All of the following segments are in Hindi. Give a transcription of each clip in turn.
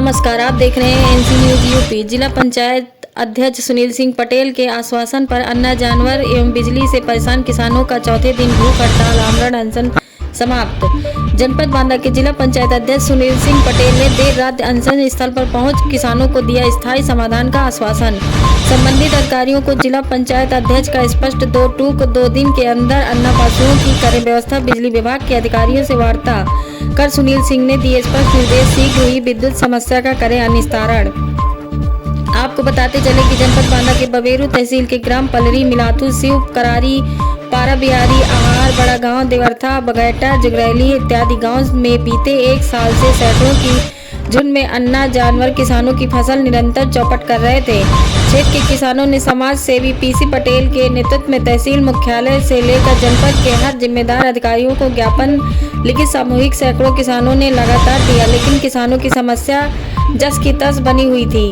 नमस्कार, आप देख रहे हैं एनसी न्यूज यूपी। जिला पंचायत अध्यक्ष सुनील सिंह पटेल के आश्वासन पर अन्ना जानवर एवं बिजली से परेशान किसानों का चौथे दिन भूख हड़ताल आमरण अनशन समाप्त। जनपद बांदा के जिला पंचायत अध्यक्ष सुनील सिंह पटेल ने देर रात अनशन स्थल पर पहुंच किसानों को दिया स्थायी समाधान का आश्वासन। संबंधित अधिकारियों को जिला पंचायत अध्यक्ष का स्पष्ट 2 दिन के अंदर अन्ना पशुओं की करें व्यवस्था। बिजली विभाग के अधिकारियों से वार्ता कर सुनील सिंह ने दिए स्पष्ट निर्देश, शीघ्र हुई विद्युत समस्या का करें निस्तारण। आपको बताते चले कि जनपद बांदा के बबेरू तहसील के ग्राम पलरी, मिलाथू, शिव करारी, पारा बिहारी, आहार, बड़ा गांव, देवरथा, बगैटा, जुगरैली इत्यादि गांव में बीते एक साल से सैकड़ों की झुंड में अन्ना जानवर किसानों की फसल निरंतर चौपट कर रहे थे। क्षेत्र के किसानों ने समाज सेवी पीसी पटेल के नेतृत्व में तहसील मुख्यालय से लेकर जनपद के हर जिम्मेदार अधिकारियों को ज्ञापन लिखित सामूहिक सैकड़ों किसानों ने लगातार दिया, लेकिन किसानों की समस्या जस की तस बनी हुई थी।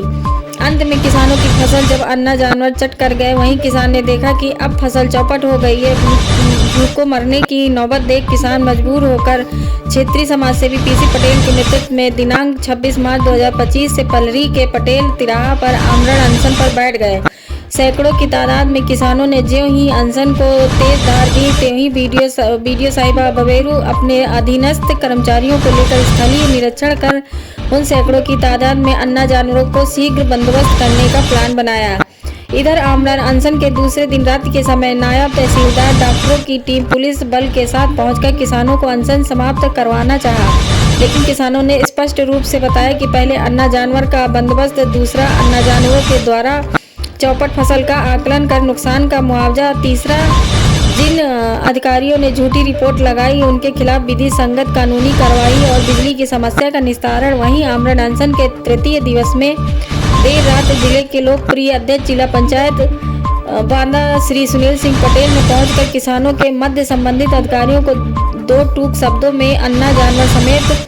अंत में किसानों की फसल जब अन्ना जानवर चट कर गए, वहीं किसान ने देखा कि अब फसल चौपट हो गई है। भूख को मरने की नौबत देख किसान मजबूर होकर क्षेत्रीय समाजसेवी पीसी पटेल के नेतृत्व में दिनांक 26 मार्च 2025 से पलरी के पटेल तिराहा पर आमरण अनशन पर बैठ गए। सैकड़ों की तादाद में किसानों ने ज्यों ही अनशन को तेज धार दी, त्यों ही बीडीओ साहिबा बबेरू अपने अधीनस्थ कर्मचारियों को लेकर स्थलीय निरीक्षण कर उन सैकड़ों की तादाद में अन्ना जानवरों को शीघ्र बंदोबस्त करने का प्लान बनाया। इधर आमरण अनशन के दूसरे दिन रात के समय नायब तहसीलदार, डॉक्टरों की टीम पुलिस बल के साथ पहुंचकर किसानों को अनशन समाप्त करवाना चाहा, लेकिन किसानों ने स्पष्ट रूप से बताया कि पहले अन्ना जानवर का बंदोबस्त, दूसरा अन्ना जानवरों के द्वारा चौपट फसल का आकलन कर नुकसान का मुआवजा, तीसरा जिन अधिकारियों ने झूठी रिपोर्ट लगाई उनके खिलाफ विधि संगत कानूनी कार्रवाई और बिजली की समस्या का निस्तारण। वहीं आमरण अनशन के तृतीय दिवस में देर रात जिले के लोकप्रिय अध्यक्ष जिला पंचायत बांदा श्री सुनील सिंह पटेल ने पहुंचकर किसानों के मध्य संबंधित अधिकारियों को 2 टूक शब्दों में अन्ना जानवर समेत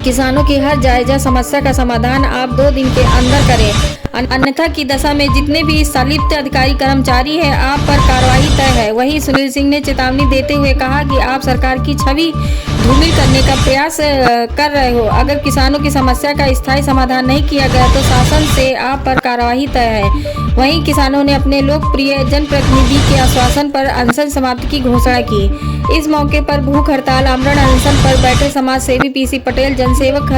किसानों की हर जायजा समस्या का समाधान आप 2 दिन के अंदर करें, अन्यथा की दशा में जितने भी संलिप्त अधिकारी कर्मचारी हैं आप पर कार्रवाई तय है। वहीं सुनील सिंह ने चेतावनी देते हुए कहा कि आप सरकार की छवि धूमिल करने का प्रयास कर रहे हो। अगर किसानों की समस्या का स्थायी समाधान नहीं किया गया तो शासन से आप पर कार्रवाई तय है। वहीं किसानों ने अपने लोकप्रिय जनप्रतिनिधि के आश्वासन पर अनशन समाप्ति की घोषणा की। इस मौके पर भूख हड़ताल आमरण अनशन पर बैठे समाज सेवी पीसी पटेल, जनसेवक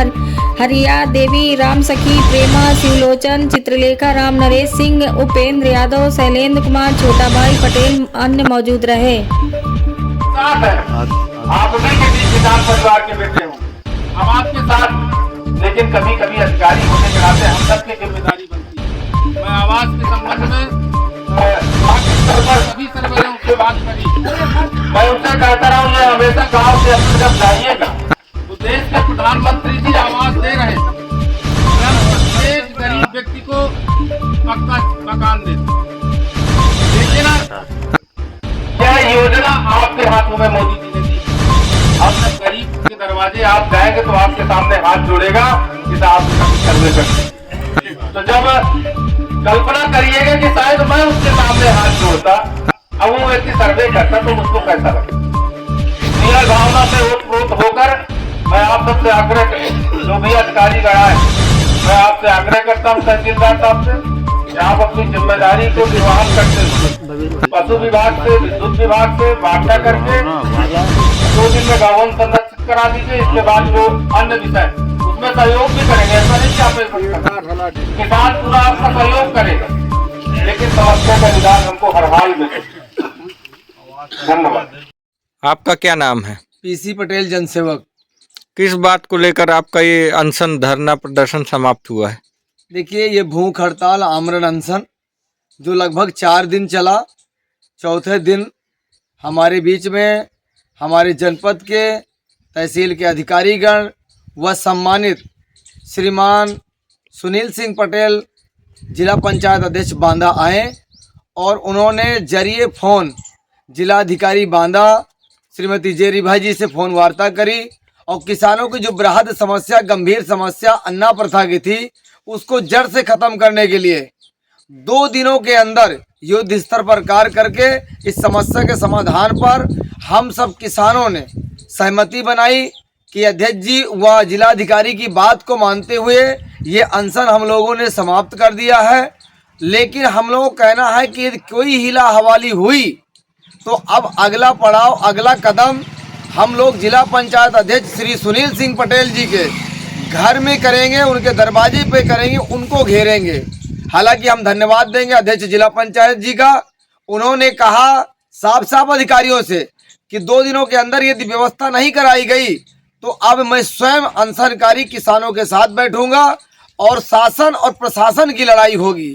हरिया देवी, राम सखी, प्रेमा, शिवलोचन, चित्रलेखा, राम नरेश सिंह, उपेंद्र यादव, शैलेंद्र कुमार, छोटा भाई पटेल अन्य मौजूद रहे। आप भी किसी किसान परिवार के बेटे हो, हम आपके साथ, लेकिन कभी कभी अधिकारी होने के नाते हम सबकी जिम्मेदारी बनती है। मैं आवास के संबंध में सभी सर्वेलों से बात करी, मैं उनसे कहता रहा हूँ ये हमेशा गाँव से अपने जब जाइएगा तो देश के प्रधानमंत्री जी आवास दे रहे हैं, प्रत्येक गरीब व्यक्ति को पक्का मकान देते, लेकिन यह योजना आपके हाथों में मोदी जी ने दी। अब जब गरीब के दरवाजे आप जाएंगे तो आपके सामने हाथ जोड़ेगा कि आप सर्वे करते। तो जब कल्पना करिएगा कि शायद मैं उसके सामने हाथ जोड़ता, अब वो व्यक्ति सर्वे करता तो मुझको कैसा लगता। नियर भावना से ओतप्रोत होकर मैं आप सबसे आग्रह, जो भी अधिकारी गणा है, मैं आपसे आग्रह करता हूँ तहसीलदार साहब से, आप अपनी जिम्मेदारी को निर्वहन करते हुए पशु विभाग से, विद्युत विभाग से वार्ता करके 2 दिन में गाँव संरक्षित करा दीजिए। इसके बाद जो अन्य विषय उसमें सहयोग भी करेंगे, ऐसा नहीं कि आप किसान पूरा आपका सहयोग करेगा, लेकिन समस्या का निदान हमको हर हाल में। धन्यवाद। आपका क्या नाम है? पीसी पटेल, जनसेवक। किस बात को लेकर आपका ये अनशन धरना प्रदर्शन समाप्त हुआ है? देखिए, ये भूख हड़ताल आमरण अनशन जो लगभग 4 दिन चला, चौथे दिन हमारे बीच में हमारे जनपद के तहसील के अधिकारीगण व सम्मानित श्रीमान सुनील सिंह पटेल जिला पंचायत अध्यक्ष बांदा आए और उन्होंने जरिए फ़ोन जिलाधिकारी बांदा श्रीमती जेरी भाई जी से फ़ोन वार्ता करी और किसानों की जो बृहद समस्या, गंभीर समस्या अन्ना प्रथा की थी, उसको जड़ से ख़त्म करने के लिए 2 दिनों के अंदर युद्ध स्तर पर कार्य करके इस समस्या के समाधान पर हम सब किसानों ने सहमति बनाई कि अध्यक्ष जी व जिलाधिकारी की बात को मानते हुए ये अनशन हम लोगों ने समाप्त कर दिया है। लेकिन हम लोगों का कहना है कि यदि कोई हीला हवाली हुई तो अब अगला पड़ाव, अगला कदम हम लोग जिला पंचायत अध्यक्ष श्री सुनील सिंह पटेल जी के घर में करेंगे, उनके दरवाजे पे करेंगे, उनको घेरेंगे। हालांकि हम धन्यवाद देंगे अध्यक्ष जिला पंचायत जी का। उन्होंने कहा साफ साफ अधिकारियों से कि 2 दिनों के अंदर यदि व्यवस्था नहीं कराई गई तो अब मैं स्वयं अनशनकारी किसानों के साथ बैठूंगा और शासन और प्रशासन की लड़ाई होगी।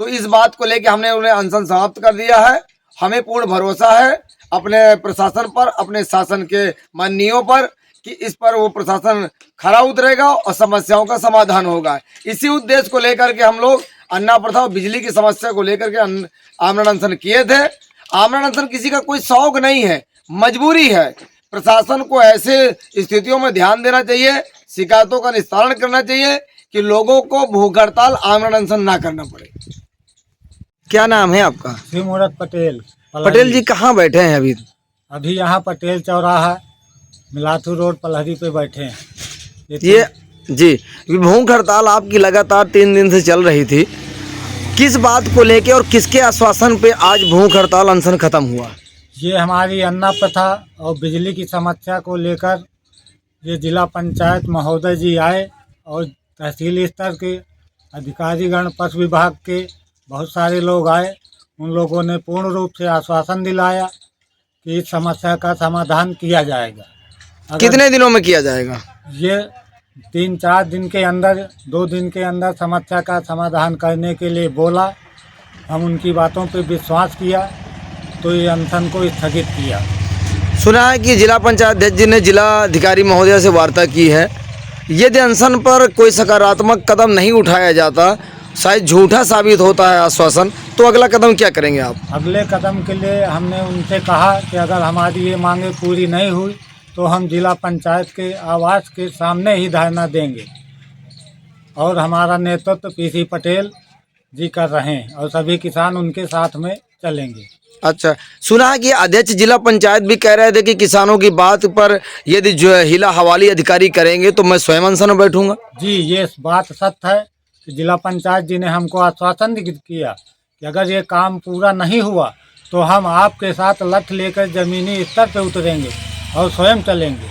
तो इस बात को लेकर हमने उन्हें अनशन समाप्त कर दिया है। हमें पूर्ण भरोसा है अपने प्रशासन पर, अपने शासन के माननीयों पर कि इस पर वो प्रशासन खरा उतरेगा और समस्याओं का समाधान होगा। इसी उद्देश्य को लेकर के हम लोग अन्ना प्रथा और बिजली की समस्या को लेकर के आमरण अनशन किए थे। आमरण अनशन किसी का कोई शौक नहीं है, मजबूरी है। प्रशासन को ऐसे स्थितियों में ध्यान देना चाहिए, शिकायतों का निस्तारण करना चाहिए कि लोगों को भूख हड़ताल, आमरण अनशन ना करना पड़े। क्या नाम है आपका? श्री मूरत पटेल। पटेल जी कहाँ बैठे हैं अभी? अभी यहाँ पटेल चौराहा मिलाथू रोड पलहरी पे बैठे हैं। ये जी भूख हड़ताल आपकी लगातार 3 दिन से चल रही थी, किस बात को लेके और किसके आश्वासन पे आज भूख हड़ताल अनशन खत्म हुआ? ये हमारी अन्ना प्रथा और बिजली की समस्या को लेकर ये जिला पंचायत महोदय जी आए और तहसील स्तर के अधिकारीगण, पशु विभाग के बहुत सारे लोग आए। उन लोगों ने पूर्ण रूप से आश्वासन दिलाया कि इस समस्या का समाधान किया जाएगा। कितने दिनों में किया जाएगा? ये 3-4 दिन के अंदर, 2 दिन के अंदर समस्या का समाधान करने के लिए बोला। हम उनकी बातों पर विश्वास किया तो ये अनशन को स्थगित किया। सुना है कि जिला पंचायत अध्यक्ष जी ने जिला अधिकारी महोदय से वार्ता की है। यदि अनशन पर कोई सकारात्मक कदम नहीं उठाया जाता, शायद झूठा साबित होता है आश्वासन, तो अगला कदम क्या करेंगे आप? अगले कदम के लिए हमने उनसे कहा कि अगर हमारी ये मांगे पूरी नहीं हुई तो हम जिला पंचायत के आवास के सामने ही धरना देंगे। और हमारा नेतृत्व पीसी पटेल जी कर रहे हैं और सभी किसान उनके साथ में चलेंगे। अच्छा, सुना है कि अध्यक्ष जिला पंचायत भी कह रहे थे कि किसानों की बात पर यदि जो हीला हवाली अधिकारी करेंगे तो मैं स्वयं अनशन में बैठूंगा। जी, ये बात सत्य है कि जिला पंचायत जी ने हमको आश्वासन किया कि अगर ये काम पूरा नहीं हुआ तो हम आपके साथ लठ लेकर जमीनी स्तर पर उतरेंगे और स्वयं चलेंगे।